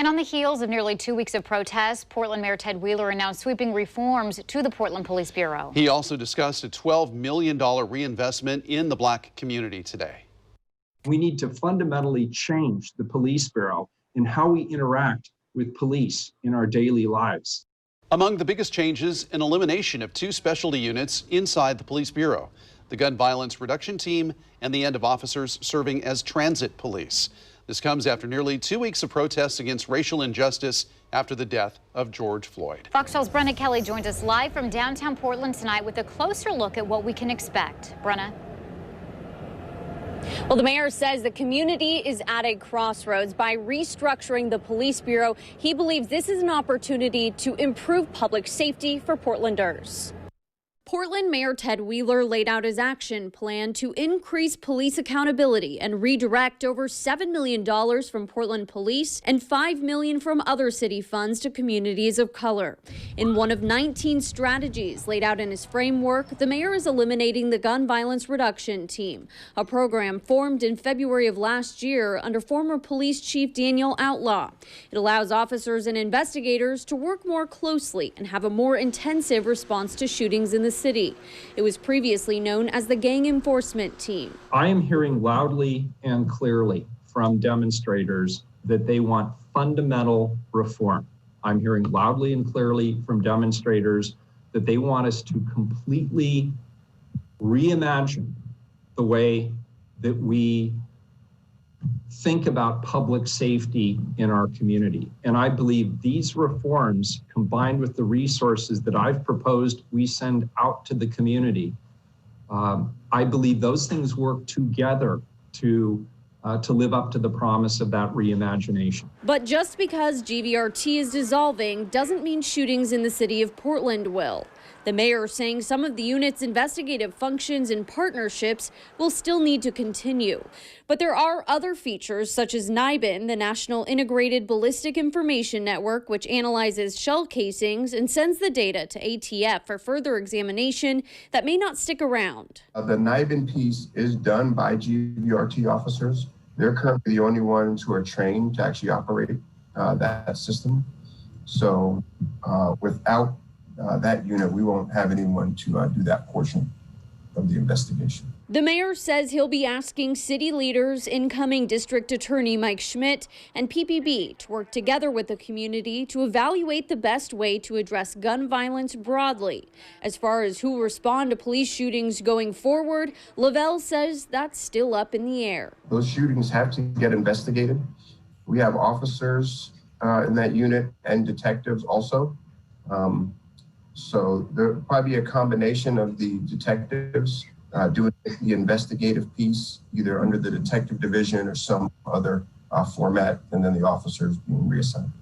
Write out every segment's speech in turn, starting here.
And on the heels of nearly 2 weeks of protests, Portland Mayor Ted Wheeler announced sweeping reforms to the Portland Police Bureau. He also discussed a $12 million reinvestment in the Black community today. We need to fundamentally change the police bureau and how we interact with police in our daily lives. Among the biggest changes, an elimination of 2 specialty units inside the police bureau, the gun violence reduction team and the end of officers serving as transit police. This comes after nearly 2 weeks of protests against racial injustice after the death of George Floyd. Fox 12's Brenna Kelly joins us live from downtown Portland tonight with a closer look at what we can expect. Brenna. Well, the mayor says the community is at a crossroads. By restructuring the police bureau, he believes this is an opportunity to improve public safety for Portlanders. Portland Mayor Ted Wheeler laid out his action plan to increase police accountability and redirect over $7 million from Portland Police and $5 million from other city funds to communities of color. In one of 19 strategies laid out in his framework, the mayor is eliminating the gun violence reduction team, a program formed in February of last year under former police chief Daniel Outlaw. It allows officers and investigators to work more closely and have a more intensive response to shootings in the city. It was previously known as the Gang Enforcement Team. I am hearing loudly and clearly from demonstrators that they want fundamental reform. I'm hearing loudly and clearly from demonstrators that they want us to completely reimagine the way that we think about public safety in our community. And I believe these reforms, combined with the resources that I've proposed we send out to the community, I believe those things work together to live up to the promise of that reimagination. But just because GVRT is dissolving doesn't mean shootings in the city of Portland will. The mayor saying some of the unit's investigative functions and partnerships will still need to continue. But there are other features such as NIBIN, the National Integrated Ballistic Information Network, which analyzes shell casings and sends the data to ATF for further examination, that may not stick around. The NIBIN piece is done by GVRT officers. They're currently the only ones who are trained to actually operate that system. So without that unit, we won't have anyone to do that portion of the investigation. The mayor says he'll be asking city leaders, incoming District Attorney Mike Schmidt, and PPB to work together with the community to evaluate the best way to address gun violence broadly. As far as who will respond to police shootings going forward, LOVELL says that's still up in the air. Those shootings have to get investigated. We have officers in that unit and detectives also. So there'll probably be a combination of the detectives doing the investigative piece, either under the detective division or some other format, and then the officers being reassigned.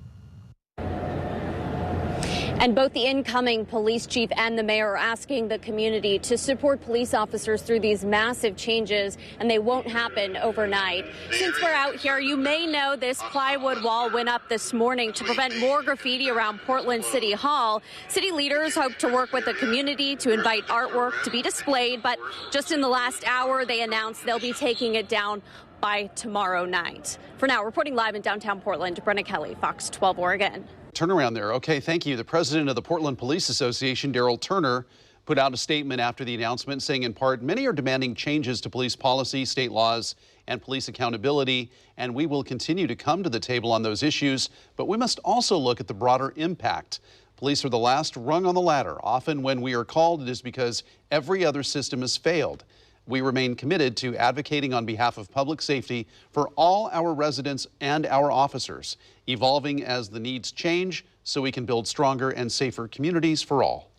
And both the incoming police chief and the mayor are asking the community to support police officers through these massive changes, and they won't happen overnight. Since we're out here, you may know this plywood wall went up this morning to prevent more graffiti around Portland City Hall. City leaders hope to work with the community to invite artwork to be displayed, but just in the last hour, they announced they'll be taking it down by tomorrow night. For now, reporting live in downtown Portland, Brenna Kelly, Fox 12 Oregon. Turnaround there. Okay, thank you. The president of the Portland Police Association, Daryl Turner, put out a statement after the announcement saying, in part, many are demanding changes to police policy, state laws, and police accountability, and we will continue to come to the table on those issues, but we must also look at the broader impact. Police are the last rung on the ladder. Often when we are called, it is because every other system has failed. We remain committed to advocating on behalf of public safety for all our residents and our officers, evolving as the needs change so we can build stronger and safer communities for all.